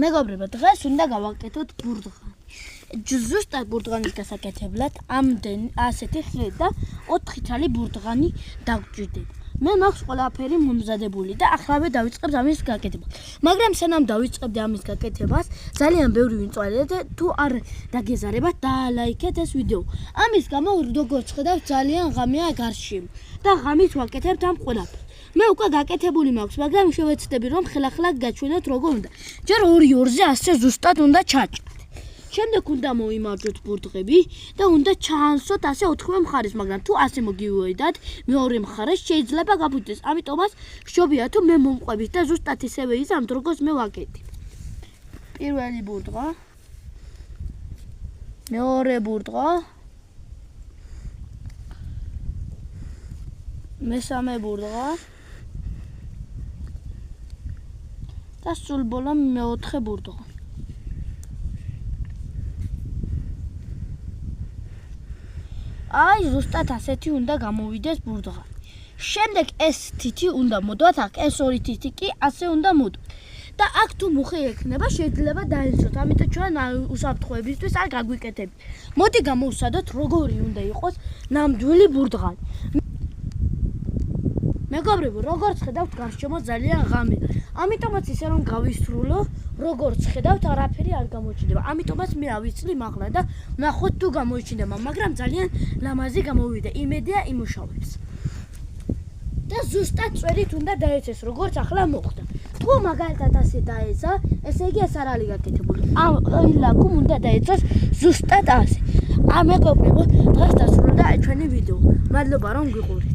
მეგობრებო, დღეს უნდა გავაკეთოთ ბურდღანი. ზუსტად ბურდღანის გასაკეთებლად ასეთი ხილით და 4 თალი ბურდღანი დაგვჭირდება. მე მაქვს ყველაფერი მომზადებული და ახლა დავიწყებთ ამის გაკეთებას. მაგრამ სანამ დავიწყებთ ამის გაკეთებას, ძალიან ბევრი ვინწვალეთ და თუ არ დაგეზარებათ, დალაიქეთ ეს ვიდეო. ამის გამო როგორც ხედავთ, ძალიან ღამეა გარშემო და ღამით ვაკეთებთ ამ ყველაფერს. მე უკვე გაკეთებული მაქვს, მაგრამ შევეცდები რომ ხელახლა გაჩვენოთ როგორ უნდა. ჯერ 2-2-ზე ასე ზუსტად უნდა ჩაჭრათ. შემდეგ უნდა მოიმარჯვოთ ბურდღები და უნდა ჩაანსოთ ასე 4 მხარეს, მაგრამ თუ ასე მოგივიდათ, მეორე მხარეს შეიძლება გაფუძდეს. ამიტომაც შობია თუ მე მომყვებით და ზუსტად ისევე იზამთ, როგორც მე ვაკეთებ. პირველი ბურდღა, მეორე ბურდღა, მესამე ბურდღა და სულ ბოლოს მეოთხე ბურდღა. აი ზუსტად ასეთი უნდა გამოვიდეს ბურდღანი. შემდეგ ეს თითი უნდა მოდვათ აქ, ეს 2 თითი კი ასე უნდა მოდვათ. და აქ თუ მუხი ექნება, შეიძლება დაეცოთ. ამიტომ ჩვენ უსაფრთხოებისთვის არ გაგვიკეთებით. მოდი გამოვსადოთ როგორი უნდა იყოს ნამდვილი ბურდღანი. მეგობრებო, როგორც ხედავთ, გარშემო ძალიან ღამეა. ამიტომაც ისე რომ გავისრულო, როგორც ხედავთ, არაფერი არ გამოჩნდება. ამიტომაც მე ავიცლი მაღლა და ნახოთ თუ გამოიჩინდება, მაგრამ ძალიან ლამაზი გამოვიდა. იმედია იმუშავებს. და ზუსტად წვერით უნდა დაეცეს, როგორც ახლა მოხდა. თუ მაგალითად ასე დაეცა, ესე იგი ეს არ არის გაკეთებული. ლაკუმ უნდა დაეცოს ზუსტად ასე. მეგობრებო, დღეს დასრულდა ჩვენი ვიდეო. მადლობა რომ გიყურეთ.